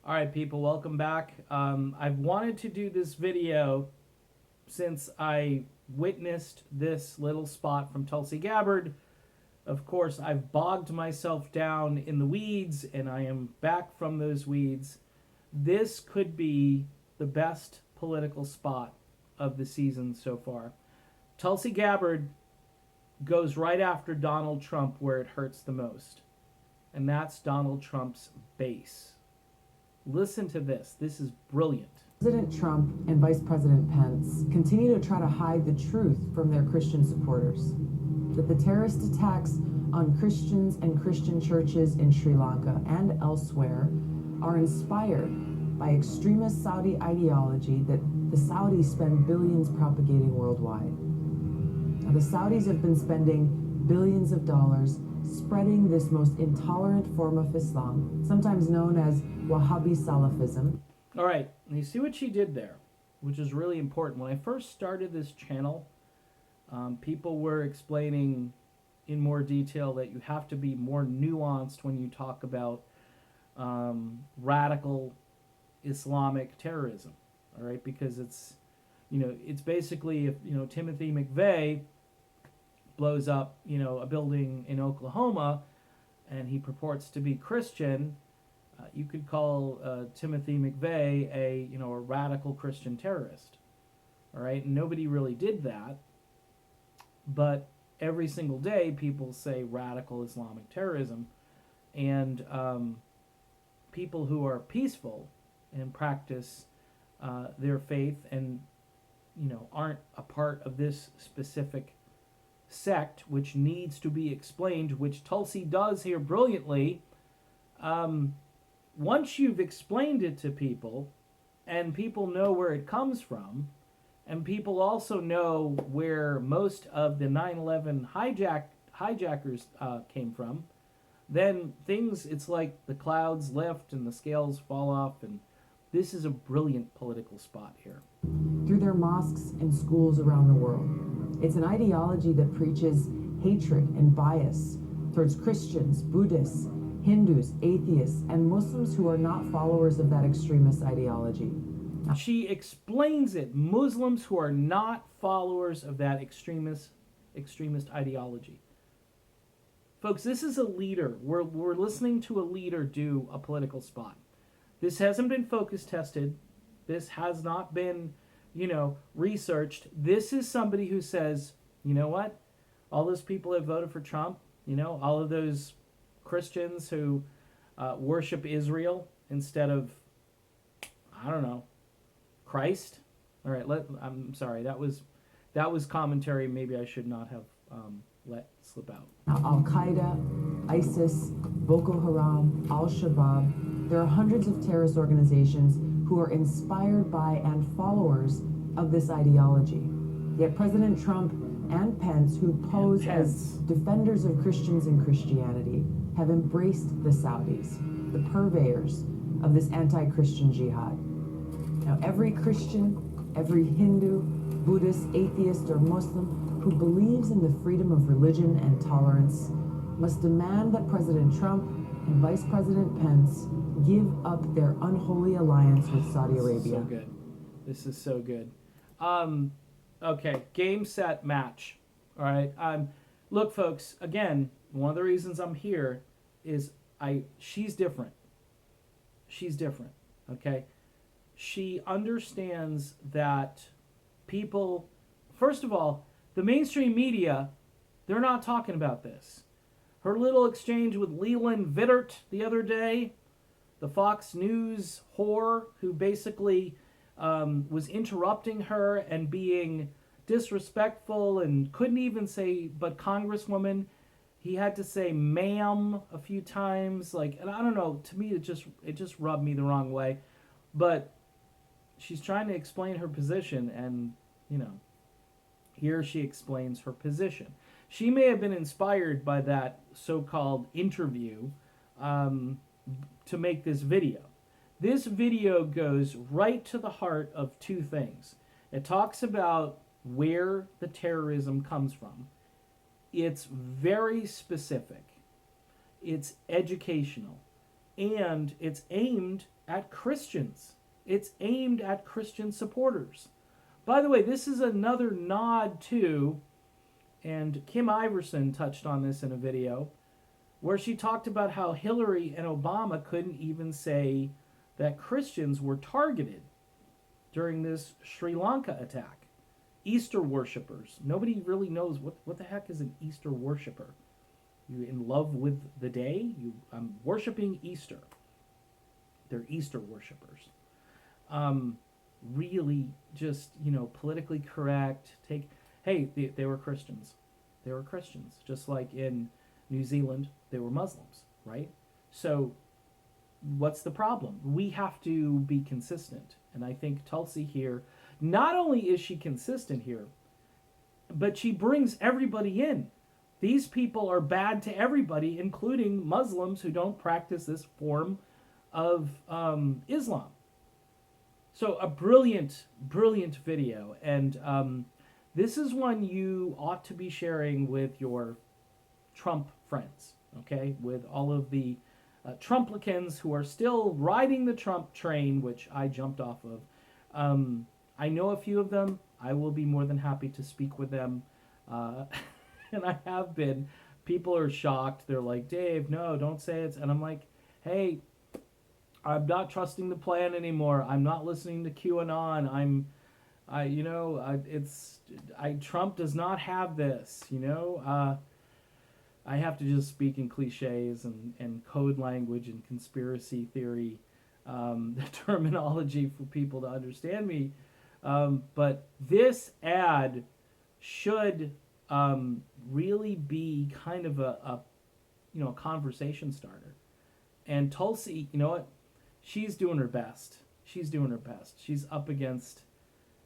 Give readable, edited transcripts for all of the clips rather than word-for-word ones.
All right, people, welcome back. I've wanted to do this video since I witnessed this little spot from Tulsi Gabbard. Of course, I've bogged myself down in the weeds, and I am back from those weeds. This could be the best political spot of the season so far. Tulsi Gabbard goes right after Donald Trump where it hurts the most, and that's Donald Trump's base. Listen to this. This is brilliant. President Trump and Vice President Pence continue to try to hide the truth from their Christian supporters. That the terrorist attacks on Christians and Christian churches in Sri Lanka and elsewhere are inspired by extremist Saudi ideology that the Saudis spend billions propagating worldwide. Now, the Saudis have been spending billions of dollars spreading this most intolerant form of Islam, sometimes known as Wahhabi Salafism. All right, you see what she did there, which is really important. When I first started this channel, people were explaining in more detail that you have to be more nuanced when you talk about radical Islamic terrorism. All right, because it's basically if Timothy McVeigh blows up a building in Oklahoma, and he purports to be Christian, you could call Timothy McVeigh a radical Christian terrorist. All right, and nobody really did that, but every single day people say radical Islamic terrorism, and people who are peaceful and practice their faith and aren't a part of this specific sect, which needs to be explained, which Tulsi does here brilliantly. Once you've explained it to people, and people know where it comes from, and people also know where most of the 9/11 hijackers came from, then it's like the clouds lift and the scales fall off, and this is a brilliant political spot here. Through their mosques and schools around the world. It's an ideology that preaches hatred and bias towards Christians, Buddhists, Hindus, atheists, and Muslims who are not followers of that extremist ideology. She explains it. Muslims who are not followers of that extremist ideology. Folks, this is a leader. We're listening to a leader do a political spot. This hasn't been focus tested. This has not been, researched. This is somebody who says, you know what? All those people that voted for Trump, all of those Christians who worship Israel instead of, I don't know, Christ. All right, I'm sorry. That was commentary maybe I should not have let slip out. Al-Qaeda, ISIS, Boko Haram, Al-Shabaab. There are hundreds of terrorist organizations who are inspired by and followers of this ideology. Yet President Trump and Pence, who pose as defenders of Christians and Christianity, have embraced the Saudis, the purveyors of this anti-Christian jihad. Now, every Christian, every Hindu, Buddhist, atheist, or Muslim who believes in the freedom of religion and tolerance must demand that President Trump and Vice President Pence give up their unholy alliance with Saudi Arabia. So good. This is so good. Okay, game, set, match. All right. Look, folks. Again, one of the reasons I'm here is she's different. She's different. Okay. She understands that people. First of all, the mainstream media, they're not talking about this. Her little exchange with Leland Vittert the other day, the Fox News whore who basically was interrupting her and being disrespectful and couldn't even say, but Congresswoman, he had to say ma'am a few times. And I don't know, to me it just rubbed me the wrong way. But she's trying to explain her position, and here she explains her position. She may have been inspired by that so-called interview to make this video. This video goes right to the heart of two things. It talks about where the terrorism comes from. It's very specific. It's educational. and it's aimed at Christians. It's aimed at Christian supporters. By the way, this is another nod to, and Kim Iverson touched on this in a video, where she talked about how Hillary and Obama couldn't even say that Christians were targeted during this Sri Lanka attack. Easter worshippers. Nobody really knows what the heck is an Easter worshipper. You in love with the day? I'm worshiping Easter. They're Easter worshippers. Really just, politically correct. They were Christians. They were Christians. Just like in New Zealand, they were Muslims, right? So what's the problem? We have to be consistent. And I think Tulsi here, not only is she consistent here, but she brings everybody in. These people are bad to everybody, including Muslims who don't practice this form of Islam. So a brilliant, brilliant video. And this is one you ought to be sharing with your Trump friends, okay? With all of the Trumplicans who are still riding the Trump train, which I jumped off of. I know a few of them. I will be more than happy to speak with them. And I have been. People are shocked. They're like, Dave, no, don't say it. And I'm like, hey, I'm not trusting the plan anymore. I'm not listening to QAnon. Trump does not have this, I have to just speak in cliches and code language and conspiracy theory the terminology for people to understand me. But this ad should really be kind of a conversation starter. And Tulsi, you know what? She's doing her best. She's doing her best. She's up against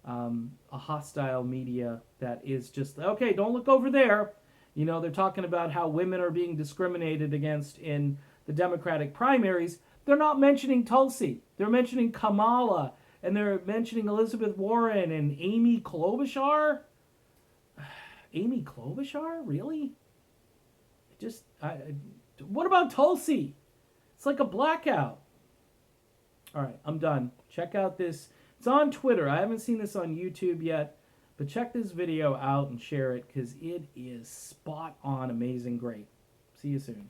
a hostile media that is just, okay, don't look over there. They're talking about how women are being discriminated against in the Democratic primaries. They're not mentioning Tulsi. They're mentioning Kamala, and they're mentioning Elizabeth Warren and Amy Klobuchar. Amy Klobuchar? Really? What about Tulsi? It's like a blackout. All right, I'm done. Check out this. It's on Twitter. I haven't seen this on YouTube yet, but check this video out and share it because it is spot on, amazing, great. See you soon.